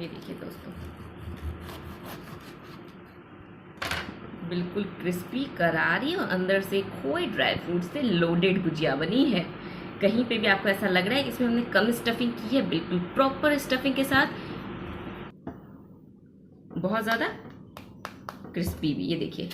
ये देखिए दोस्तों, बिल्कुल क्रिस्पी करारी और अंदर से खोए ड्राई फ्रूट से लोडेड गुजिया बनी है। कहीं पे भी आपको ऐसा लग रहा है कि इसमें हमने कम स्टफिंग की है, बिल्कुल प्रॉपर स्टफिंग के साथ, बहुत ज़्यादा क्रिस्पी भी। ये देखिए,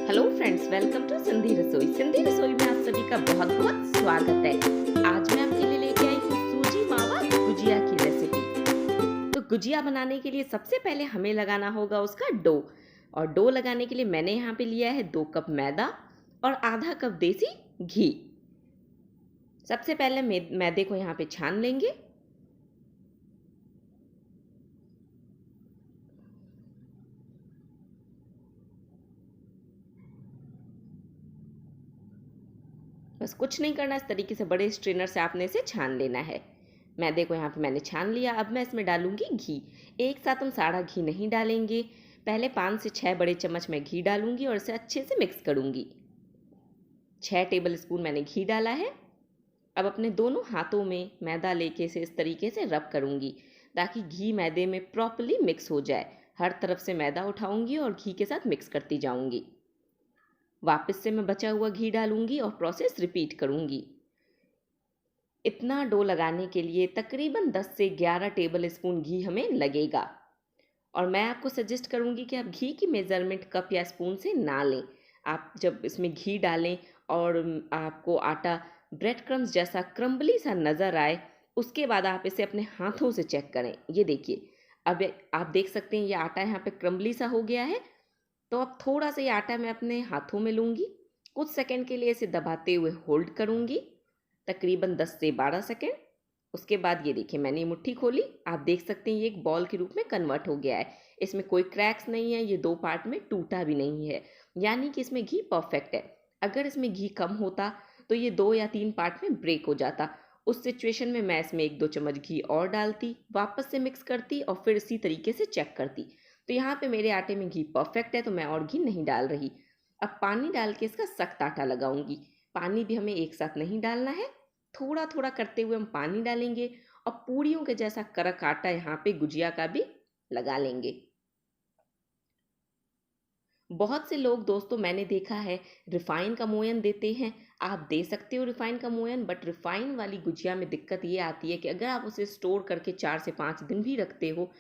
hello friends, welcome to Sindhi Rasoi. Sindhi रसोई में आप सभी का बहुत बहुत स्वागत है। आज मैं आपके लिए लेके आई हूँ सूजी मावा गुजिया की रेसिपी। तो गुजिया बनाने के लिए सबसे पहले हमें लगाना होगा उसका डो। और डो लगाने के लिए मैंने यहाँ पे लिया है 2 कप मैदा और आधा कप देसी घी। सबसे पहले मैदे को यहाँ पे छान लेंगे। बस कुछ नहीं करना, इस तरीके से बड़े स्ट्रेनर से आपने इसे छान लेना है। मैदे को यहाँ पे मैंने छान लिया। अब मैं इसमें डालूंगी घी। एक साथ हम सारा घी नहीं डालेंगे, पहले 5 से 6 बड़े चम्मच मैं घी डालूंगी और इसे अच्छे से मिक्स करूंगी। 6 टेबल स्पून मैंने घी डाला है। अब अपने दोनों हाथों में मैदा लेके इसे इस तरीके से रब करूंगी ताकि घी मैदे में प्रॉपर्ली मिक्स हो जाए। हर तरफ से मैदा उठाऊंगी और घी के साथ मिक्स करती जाऊंगी। वापस से मैं बचा हुआ घी डालूंगी और प्रोसेस रिपीट करूंगी। इतना डो लगाने के लिए तकरीबन 10 से 11 टेबल स्पून घी हमें लगेगा। और मैं आपको सजेस्ट करूंगी कि आप घी की मेज़रमेंट कप या स्पून से ना लें। आप जब इसमें घी डालें और आपको आटा ब्रेड क्रम्स जैसा क्रम्बली सा नज़र आए, उसके बाद आप इसे अपने हाथों से चेक करें। ये देखिए, अब आप देख सकते हैं ये आटा यहाँ पे क्रम्बली सा हो गया है। तो अब थोड़ा सा ये आटा मैं अपने हाथों में लूँगी, कुछ सेकंड के लिए इसे दबाते हुए होल्ड करूँगी, तकरीबन 10 से 12 सेकंड। उसके बाद ये देखिए, मैंने ये मुट्ठी खोली, आप देख सकते हैं ये एक बॉल के रूप में कन्वर्ट हो गया है। इसमें कोई क्रैक्स नहीं है, ये 2 पार्ट में टूटा भी नहीं है, यानी कि इसमें घी परफेक्ट है। अगर इसमें घी कम होता तो ये 2 या 3 पार्ट में ब्रेक हो जाता। उस सिचुएशन में मैं इसमें 1-2 चम्मच घी और डालती, वापस से मिक्स करती और फिर इसी तरीके से चेक करती। तो यहाँ पे मेरे आटे में घी परफेक्ट है, तो मैं और घी नहीं डाल रही। अब पानी डाल के इसका सख्त आटा लगाऊंगी। पानी भी हमें एक साथ नहीं डालना है, थोड़ा थोड़ा करते हुए हम पानी डालेंगे और पूड़ियों के जैसा कड़क आटा यहाँ पे गुजिया का भी लगा लेंगे। बहुत से लोग दोस्तों, मैंने देखा है, रिफाइन का मोयन देते हैं। आप दे सकते हो रिफाइन का मोयन, बट रिफाइन वाली गुजिया में दिक्कत ये आती है कि अगर आप उसे स्टोर करके 4 से 5 दिन भी रखते हो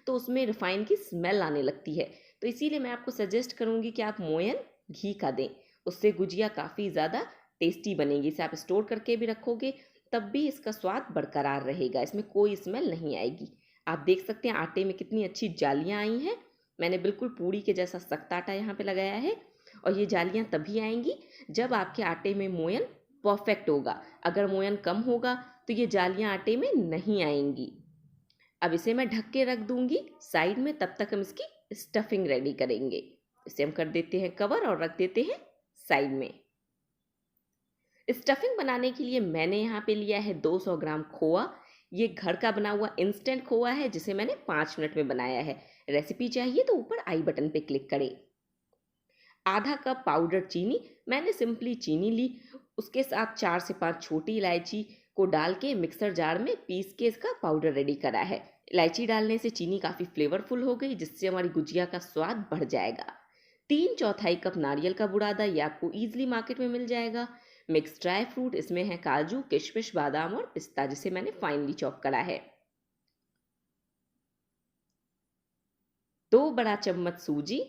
तो उसमें रिफाइन की स्मेल आने लगती है। तो इसीलिए मैं आपको सजेस्ट करूँगी कि आप मोयन घी का दें, उससे गुजिया काफ़ी ज़्यादा टेस्टी बनेगी। इसे आप स्टोर करके भी रखोगे तब भी इसका स्वाद बरकरार रहेगा, इसमें कोई स्मेल नहीं आएगी। आप देख सकते हैं आटे में कितनी अच्छी जालियाँ आई हैं। मैंने बिल्कुल पूड़ी के जैसा सख्त आटा यहाँ पे लगाया है। और ये जालियाँ तभी आएंगी जब आपके आटे में मोयन परफेक्ट होगा। अगर मोयन कम होगा तो ये जालियाँ आटे में नहीं आएंगी। अब इसे मैं ढक के रख दूंगी साइड में, तब तक हम इसकी स्टफिंग रेडी करेंगे। इसे हम कर देते हैं कवर और रख देते हैं साइड में। स्टफिंग बनाने के लिए मैंने यहाँ पे लिया है 200 ग्राम खोआ। ये घर का बना हुआ इंस्टेंट खोआ है जिसे मैंने 5 मिनट में बनाया है। रेसिपी चाहिए तो ऊपर आई बटन पे क्लिक करें। आधा कप पाउडर चीनी, मैंने सिंपली चीनी ली, उसके साथ 4 से 5 छोटी इलायची को डाल के मिक्सर जार में पीस के इसका पाउडर रेडी करा है। इलायची डालने से चीनी काफ़ी फ्लेवरफुल हो गई, जिससे हमारी गुजिया का स्वाद बढ़ जाएगा। 3/4 कप नारियल का बुरादा, ये आपको ईजिली मार्केट में मिल जाएगा। मिक्स ड्राई फ्रूट, इसमें है काजू, किशमिश, बादाम और पिस्ता, जिसे मैंने फाइनली चॉप करा है। 2 बड़ा चम्मच सूजी,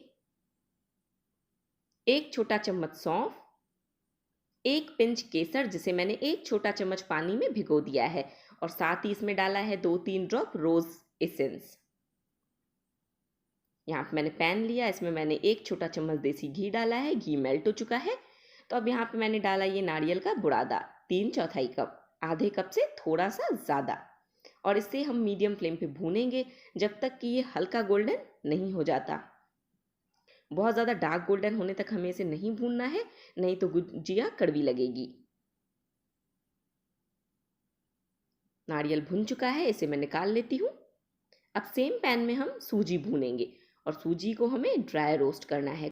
1 छोटा चम्मच सौंफ, 1 पिंच केसर जिसे मैंने 1 छोटा चम्मच पानी में भिगो दिया है, और साथ ही इसमें डाला है 2-3 ड्रॉप रोज एसेंस। यहाँ पे मैंने पैन लिया, इसमें मैंने 1 छोटा चम्मच देसी घी डाला है। घी मेल्ट हो चुका है। तो अब यहाँ पे मैंने डाला ये नारियल का बुरादा, 3/4 कप, आधे कप से थोड़ा सा ज़्यादा। और इसे हम मीडियम फ्लेम पे भूनेंगे जब तक कि ये हल्का गोल्डन नहीं हो जाता। बहुत ज़्यादा डार्क गोल्डन होने तक हमें इसे नहीं भूनना है, नहीं तो गुजिया कड़वी लगेगी। नारियल भुन चुका है, इसे मैं निकाल लेती हूँ। अब सेम पैन में हम सूजी भूनेंगे और सूजी को हमें ड्राई रोस्ट करना है।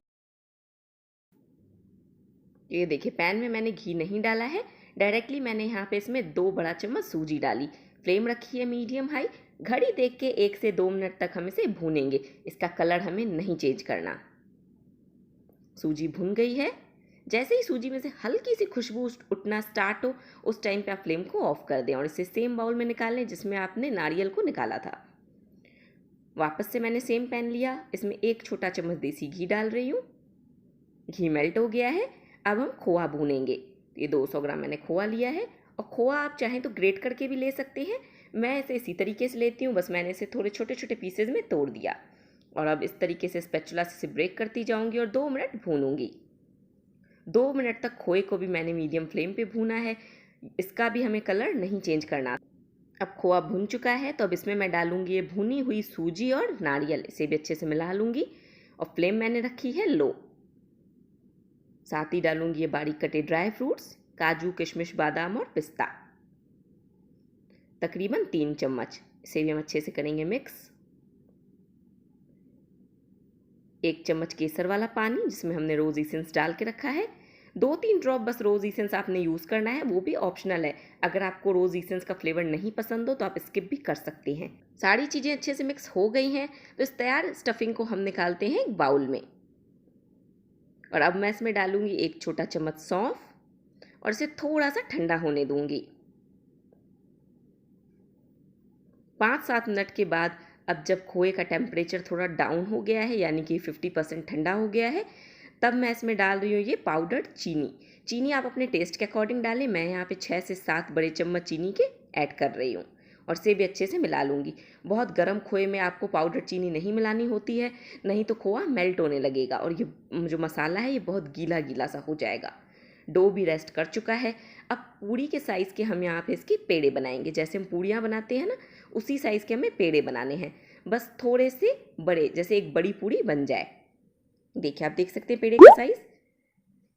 ये देखिए पैन में मैंने घी नहीं डाला है, डायरेक्टली मैंने यहाँ पे इसमें 2 बड़ा चम्मच सूजी डाली। फ्लेम रखी है मीडियम हाई। घड़ी देख के 1 से 2 मिनट तक हम इसे भूनेंगे, इसका कलर हमें नहीं चेंज करना। सूजी भुन गई है। जैसे ही सूजी में से हल्की सी खुशबू उठना स्टार्ट हो, उस टाइम पे आप फ्लेम को ऑफ कर दें और इसे सेम बाउल में निकाल लें जिसमें आपने नारियल को निकाला था। वापस से मैंने सेम पैन लिया, इसमें 1 छोटा चम्मच देसी घी डाल रही हूँ। घी मेल्ट हो गया है। अब हम खोआ भूनेंगे। ये 200 ग्राम मैंने खोआ लिया है और खोआ आप चाहें तो ग्रेट करके भी ले सकते हैं। मैं इसे इसी तरीके से लेती हूँ, बस मैंने इसे थोड़े छोटे छोटे पीसेज में तोड़ दिया और अब इस तरीके से स्पैचुला से इसे ब्रेक करती जाऊँगी और 2 मिनट भूनूंगी। 2 मिनट तक खोए को भी मैंने मीडियम फ्लेम पे भूना है, इसका भी हमें कलर नहीं चेंज करना। अब खोआ भुन चुका है तो अब इसमें मैं डालूंगी ये भुनी हुई सूजी और नारियल, इसे भी अच्छे से मिला लूँगी और फ्लेम मैंने रखी है लो। साथ ही डालूंगी ये बारीक कटे ड्राई फ्रूट्स, काजू किशमिश बादाम और पिस्ता, तकरीबन 3 चम्मच। इसे भी हम अच्छे से करेंगे मिक्स। 1 चम्मच केसर वाला पानी जिसमें हमने रोज़ इसेंस डाल के रखा है। 2-3 ड्रॉप बस रोज़ इसेंस आपने यूज़ करना है, वो भी ऑप्शनल है। अगर आपको रोज़ इसेंस का फ्लेवर नहीं पसंद हो तो आप स्किप भी कर सकते हैं। सारी चीज़ें अच्छे से मिक्स हो गई हैं तो इस तैयार स्टफिंग को हम निकालते हैं एक बाउल में और अब मैं इसमें डालूंगी 1 छोटा चम्मच सौंफ और इसे थोड़ा सा ठंडा होने दूंगी। 5-7 मिनट के बाद अब जब खोए का टेम्परेचर थोड़ा डाउन हो गया है, यानी कि 50% ठंडा हो गया है, तब मैं इसमें डाल रही हूँ ये पाउडर्ड चीनी। चीनी आप अपने टेस्ट के अकॉर्डिंग डालें, मैं यहाँ पे 6 से 7 बड़े चम्मच चीनी के ऐड कर रही हूँ और इसे भी अच्छे से मिला लूँगी। बहुत गर्म खोए में आपको पाउडर चीनी नहीं मिलानी होती है, नहीं तो खोआ मेल्ट होने लगेगा और ये जो मसाला है ये बहुत गीला गीला सा हो जाएगा। डो भी रेस्ट कर चुका है। अब पूड़ी के साइज़ के हम यहाँ पे इसके पेड़े बनाएंगे। जैसे हम पूड़ियाँ बनाते हैं ना, उसी साइज़ के हमें पेड़े बनाने हैं, बस थोड़े से बड़े, जैसे एक बड़ी पूड़ी बन जाए। देखिए आप देख सकते हैं पेड़े का साइज़।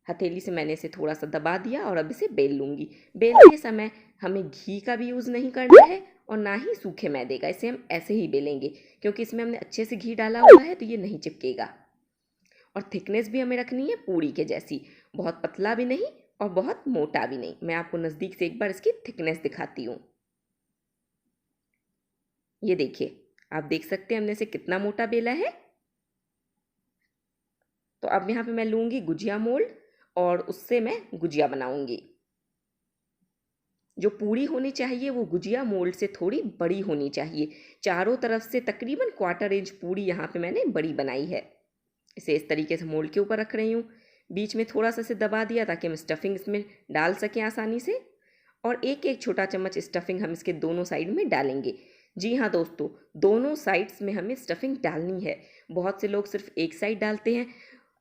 हथेली से मैंने इसे थोड़ा सा दबा दिया और अब इसे बेल लूँगी। बेलते समय हमें घी का भी यूज़ नहीं करना है और ना ही सूखे मैदे का, इसे हम ऐसे ही बेलेंगे क्योंकि इसमें हमने अच्छे से घी डाला हुआ है तो ये नहीं चिपकेगा। और थिकनेस भी हमें रखनी है पूड़ी के जैसी, बहुत पतला भी नहीं और बहुत मोटा भी नहीं। मैं आपको नज़दीक से एक बार इसकी थिकनेस दिखाती हूँ। ये देखिए, आप देख सकते हैं हमने इसे कितना मोटा बेला है। तो अब यहाँ पे मैं लूँगी गुजिया मोल्ड और उससे मैं गुजिया बनाऊँगी। जो पूड़ी होनी चाहिए वो गुजिया मोल्ड से थोड़ी बड़ी होनी चाहिए। चारों तरफ से तकरीबन 1/4 इंच पूड़ी यहाँ पे मैंने बड़ी बनाई है। इसे इस तरीके से मोल्ड के ऊपर रख रही हूँ। बीच में थोड़ा सा इसे दबा दिया ताकि हम स्टफिंग इसमें डाल सकें आसानी से और 1-1 छोटा चम्मच स्टफिंग हम इसके दोनों साइड में डालेंगे। जी हाँ दोस्तों, दोनों साइड्स में हमें स्टफिंग डालनी है। बहुत से लोग सिर्फ एक साइड डालते हैं।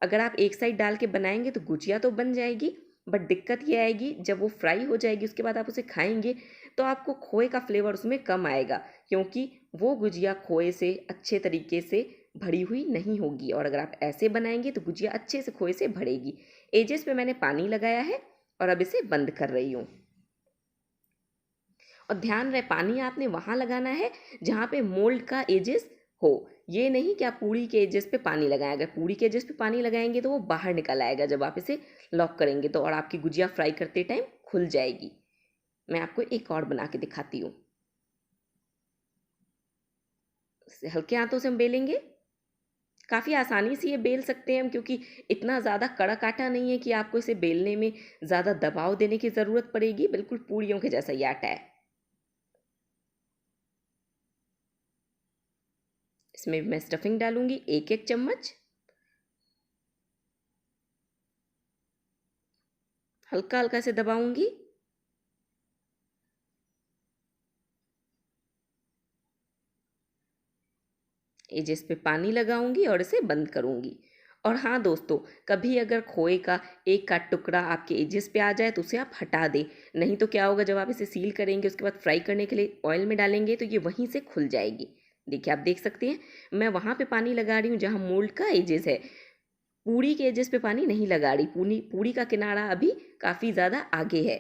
अगर आप एक साइड डाल के बनाएंगे तो गुजिया तो बन जाएगी, बट दिक्कत ये आएगी जब वो फ्राई हो जाएगी उसके बाद आप उसे खाएंगे तो आपको खोए का फ्लेवर उसमें कम आएगा, क्योंकि वो गुजिया खोए से अच्छे तरीके से भरी हुई नहीं होगी। और अगर आप ऐसे बनाएंगे तो गुजिया अच्छे से खोए से भरेगी। एजेस पे मैंने पानी लगाया है और अब इसे बंद कर रही हूँ। और ध्यान रहे पानी आपने वहाँ लगाना है जहाँ पे मोल्ड का एजेस हो। ये नहीं कि आप पूड़ी के एजेस पे पानी लगाएं। अगर पूड़ी के एजेस पे पानी लगाएंगे तो वो बाहर निकल आएगा जब आप इसे लॉक करेंगे तो, और आपकी गुजिया फ्राई करते टाइम खुल जाएगी। मैं आपको एक और बना के दिखाती हूँ। हल्के हाथों से हम बेलेंगे, काफ़ी आसानी से ये बेल सकते हैं हम, क्योंकि इतना ज़्यादा कड़क आटा नहीं है कि आपको इसे बेलने में ज़्यादा दबाव देने की ज़रूरत पड़ेगी। बिल्कुल पूड़ियों के जैसा ये आटा है। इसमें मैं स्टफिंग डालूंगी 1-1 चम्मच। हल्का हल्का से दबाऊंगी। एजेस पे पानी लगाऊंगी और इसे बंद करूंगी। और हाँ दोस्तों, कभी अगर खोए का एक का टुकड़ा आपके एजेस पे आ जाए तो उसे आप हटा दें, नहीं तो क्या होगा जब आप इसे सील करेंगे उसके बाद फ्राई करने के लिए ऑयल में डालेंगे तो ये वहीं से खुल जाएगी। देखिए आप देख सकते हैं मैं वहाँ पे पानी लगा रही हूँ जहाँ मोल्ड का एजेस है, पूड़ी के एजेस पे पानी नहीं लगा रही। पूरी पूड़ी का किनारा अभी काफ़ी ज़्यादा आगे है।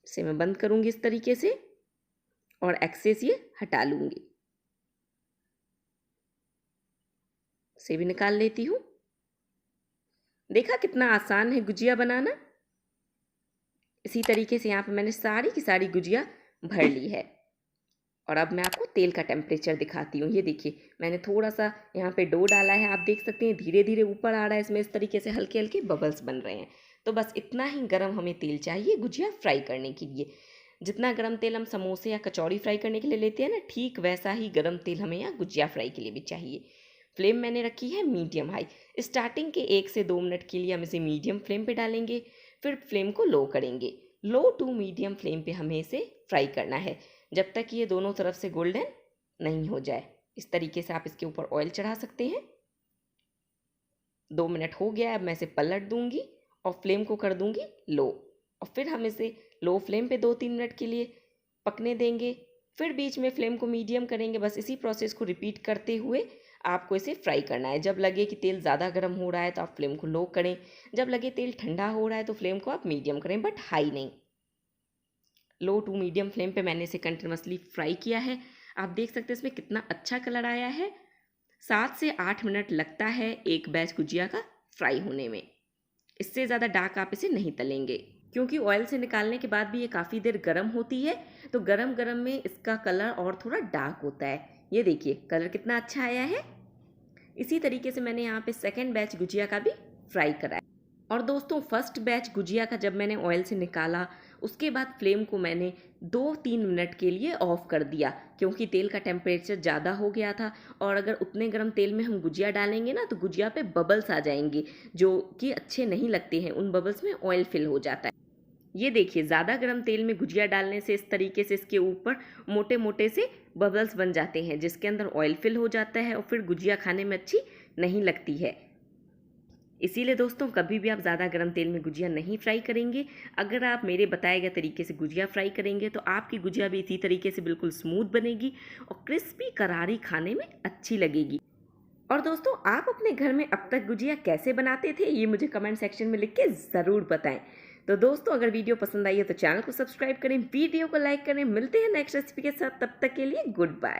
इसे मैं बंद करूंगी इस तरीके से और एक्सेस ये हटा लूंगी। इसे भी निकाल लेती हूँ। देखा कितना आसान है गुजिया बनाना। इसी तरीके से यहाँ पे मैंने सारी की सारी गुजिया भर ली है। और अब मैं आपको तेल का टेम्परेचर दिखाती हूँ। ये देखिए मैंने थोड़ा सा यहाँ पे डो डाला है, आप देख सकते हैं धीरे धीरे ऊपर आ रहा है, इसमें इस तरीके से हल्के हल्के बबल्स बन रहे हैं। तो बस इतना ही गर्म हमें तेल चाहिए गुजिया फ्राई करने के लिए। जितना गर्म तेल हम समोसे या कचौड़ी फ्राई करने के लिए लेते हैं ना, ठीक वैसा ही गर्म तेल हमें यहाँ गुजिया फ्राई के लिए भी चाहिए। फ्लेम मैंने रखी है मीडियम हाई। स्टार्टिंग के 1 से 2 मिनट के लिए हम इसे मीडियम फ्लेम पे डालेंगे, फिर फ्लेम को लो करेंगे। लो टू मीडियम फ्लेम पे हमें इसे फ्राई करना है जब तक ये दोनों तरफ से गोल्डन नहीं हो जाए। इस तरीके से आप इसके ऊपर ऑयल चढ़ा सकते हैं। 2 मिनट हो गया है, अब मैं इसे पलट दूंगी और फ्लेम को कर दूंगी लो। और फिर हम इसे लो फ्लेम पे 2-3 मिनट के लिए पकने देंगे, फिर बीच में फ्लेम को मीडियम करेंगे। बस इसी प्रोसेस को रिपीट करते हुए आपको इसे फ्राई करना है। जब लगे कि तेल ज़्यादा गर्म हो रहा है तो आप फ्लेम को लो करें, जब लगे तेल ठंडा हो रहा है तो फ्लेम को आप मीडियम करें, बट हाई नहीं। लो टू मीडियम फ्लेम पे मैंने इसे कंटिन्यूसली फ्राई किया है। आप देख सकते हैं इसमें कितना अच्छा कलर आया है। 7 से 8 मिनट लगता है एक बैच गुजिया का फ्राई होने में। इससे ज़्यादा डार्क आप इसे नहीं तलेंगे, क्योंकि ऑयल से निकालने के बाद भी ये काफ़ी देर गर्म होती है, तो गरम गरम में इसका कलर और थोड़ा डार्क होता है। ये देखिए कलर कितना अच्छा आया है। इसी तरीके से मैंने यहाँ पे सेकेंड बैच गुजिया का भी फ्राई करा है। और दोस्तों फर्स्ट बैच गुजिया का जब मैंने ऑयल से निकाला, उसके बाद फ्लेम को मैंने 2-3 मिनट के लिए ऑफ कर दिया, क्योंकि तेल का टेम्परेचर ज़्यादा हो गया था। और अगर उतने गर्म तेल में हम गुजिया डालेंगे ना, तो गुजिया पे बबल्स आ जाएंगे जो कि अच्छे नहीं लगते हैं। उन बबल्स में ऑयल फिल हो जाता है। ये देखिए ज़्यादा गर्म तेल में गुजिया डालने से इस तरीके से इसके ऊपर मोटे मोटे से बबल्स बन जाते हैं, जिसके अंदर ऑयल फिल हो जाता है और फिर गुजिया खाने में अच्छी नहीं लगती है। इसीलिए दोस्तों कभी भी आप ज़्यादा गर्म तेल में गुजिया नहीं फ्राई करेंगे। अगर आप मेरे बताए गए तरीके से गुजिया फ्राई करेंगे तो आपकी गुजिया भी इसी तरीके से बिल्कुल स्मूथ बनेगी और क्रिस्पी करारी खाने में अच्छी लगेगी। और दोस्तों आप अपने घर में अब तक गुजिया कैसे बनाते थे, ये मुझे कमेंट सेक्शन में लिख के ज़रूर बताएं। तो दोस्तों अगर वीडियो पसंद आई है तो चैनल को सब्सक्राइब करें, वीडियो को लाइक करें। मिलते हैं नेक्स्ट रेसिपी के साथ, तब तक के लिए गुड बाय।